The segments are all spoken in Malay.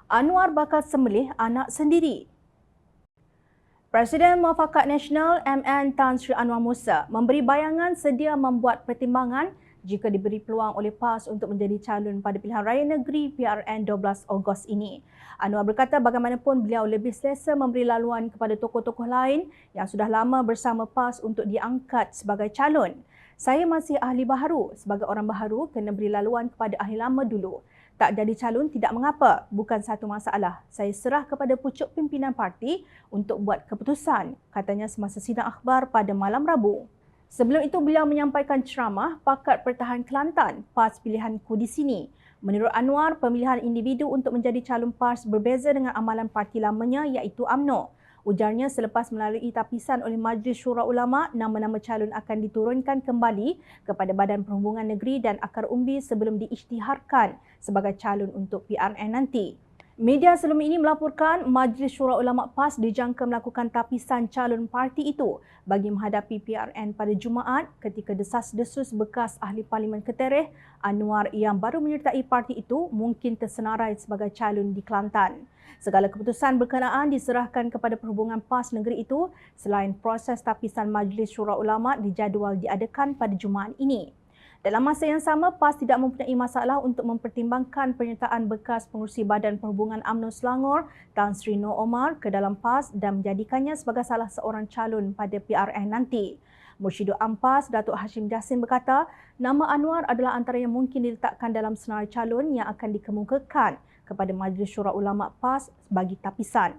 Anwar bakal sembelih anak sendiri. Presiden Muafakat Nasional MN Tan Sri Anwar Musa memberi bayangan sedia membuat pertimbangan jika diberi peluang oleh PAS untuk menjadi calon pada pilihan raya negeri PRN 12 Ogos ini. Anwar berkata bagaimanapun beliau lebih selesa memberi laluan kepada tokoh-tokoh lain yang sudah lama bersama PAS untuk diangkat sebagai calon. Saya masih ahli baharu. Sebagai orang baharu, kena beri laluan kepada ahli lama dulu. Tak jadi calon tidak mengapa, bukan satu masalah. Saya serah kepada pucuk pimpinan parti untuk buat keputusan, katanya semasa sidang akhbar pada malam Rabu. Sebelum itu beliau menyampaikan ceramah Pakat Pertahanan Kelantan, PAS pilihanku di sini. Menurut Anwar, pemilihan individu untuk menjadi calon PAS berbeza dengan amalan parti lamanya iaitu UMNO. Ujarnya selepas melalui tapisan oleh Majlis Syura Ulama, nama-nama calon akan diturunkan kembali kepada Badan Perhubungan Negeri dan Akar Umbi sebelum diisytiharkan sebagai calon untuk PRN nanti. Media sebelum ini melaporkan Majlis Syura Ulama PAS dijangka melakukan tapisan calon parti itu bagi menghadapi PRN pada Jumaat ketika desas-desus bekas ahli Parlimen Ketereh Anwar yang baru menyertai parti itu mungkin tersenarai sebagai calon di Kelantan. Segala keputusan berkenaan diserahkan kepada Perhubungan PAS negeri itu selain proses tapisan Majlis Syura Ulama dijadual diadakan pada Jumaat ini. Dalam masa yang sama, PAS tidak mempunyai masalah untuk mempertimbangkan penyertaan bekas pengurusi Badan Perhubungan UMNO Selangor, Tan Sri Noor Omar ke dalam PAS dan menjadikannya sebagai salah seorang calon pada PRN nanti. Mursyidul AMPAS, Datuk Hashim Jassin berkata, nama Anwar adalah antara yang mungkin diletakkan dalam senarai calon yang akan dikemukakan kepada Majlis Syura Ulama PAS bagi tapisan.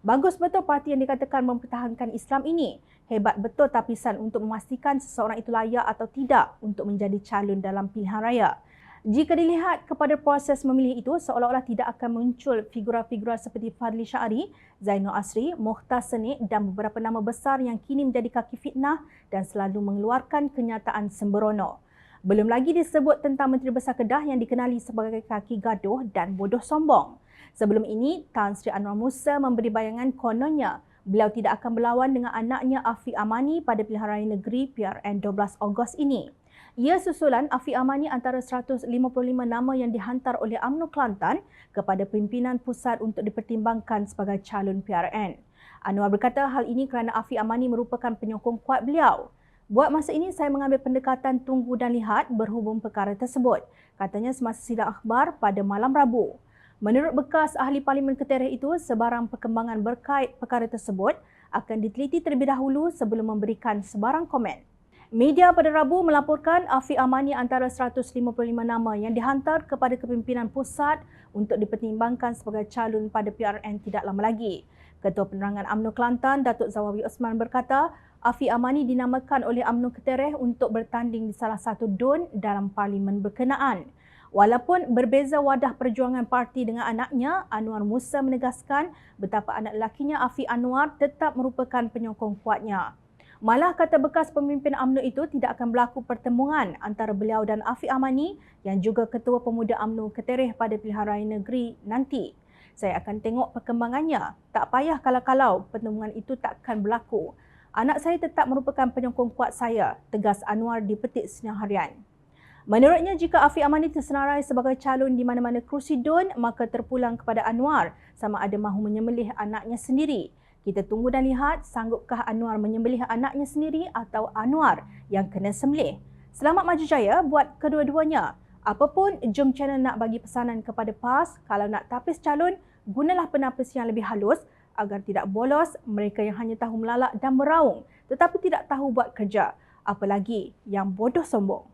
Bagus betul parti yang dikatakan mempertahankan Islam ini. Hebat betul tapisan untuk memastikan seseorang itu layak atau tidak untuk menjadi calon dalam pilihan raya. Jika dilihat kepada proses memilih itu, seolah-olah tidak akan muncul figura-figura seperti Fadli Syari, Zainul Asri, Mukhtar Senik dan beberapa nama besar yang kini menjadi kaki fitnah dan selalu mengeluarkan kenyataan sembrono. Belum lagi disebut tentang Menteri Besar Kedah yang dikenali sebagai kaki gaduh dan bodoh sombong. Sebelum ini, Tan Sri Anwar Musa memberi bayangan kononnya beliau tidak akan berlawan dengan anaknya Afiq Amani pada pilihan raya negeri PRN 12 Ogos ini. Ia susulan Afiq Amani antara 155 nama yang dihantar oleh UMNO Kelantan kepada pimpinan pusat untuk dipertimbangkan sebagai calon PRN. Anwar berkata hal ini kerana Afiq Amani merupakan penyokong kuat beliau. Buat masa ini, saya mengambil pendekatan tunggu dan lihat berhubung perkara tersebut, katanya semasa sidang akhbar pada malam Rabu. Menurut bekas ahli Parlimen Ketereh itu, sebarang perkembangan berkait perkara tersebut akan diteliti terlebih dahulu sebelum memberikan sebarang komen. Media pada Rabu melaporkan Afiq Amani antara 155 nama yang dihantar kepada kepimpinan pusat untuk dipertimbangkan sebagai calon pada PRN tidak lama lagi. Ketua Penerangan UMNO Kelantan, Datuk Zawawi Osman berkata, Afiq Amani dinamakan oleh UMNO Ketereh untuk bertanding di salah satu DUN dalam parlimen berkenaan. Walaupun berbeza wadah perjuangan parti dengan anaknya, Anwar Musa menegaskan betapa anak lelakinya Afiq Anwar tetap merupakan penyokong kuatnya. Malah kata bekas pemimpin UMNO itu tidak akan berlaku pertemuan antara beliau dan Afiq Amani yang juga Ketua Pemuda UMNO Ketereh pada pilihan raya negeri nanti. Saya akan tengok perkembangannya. Tak payah kalau-kalau pertemuan itu takkan berlaku. Anak saya tetap merupakan penyokong kuat saya, tegas Anwar di petik Sinar Harian. Menurutnya, jika Afiq Amani tersenarai sebagai calon di mana-mana kerusi DUN, maka terpulang kepada Anwar sama ada mahu menyembelih anaknya sendiri. Kita tunggu dan lihat sanggupkah Anwar menyembelih anaknya sendiri atau Anwar yang kena sembelih. Selamat maju jaya buat kedua-duanya. Apapun jom channel nak bagi pesanan kepada PAS, kalau nak tapis calon, gunalah penapis yang lebih halus agar tidak bolos mereka yang hanya tahu melalak dan meraung tetapi tidak tahu buat kerja. Apalagi yang bodoh sombong.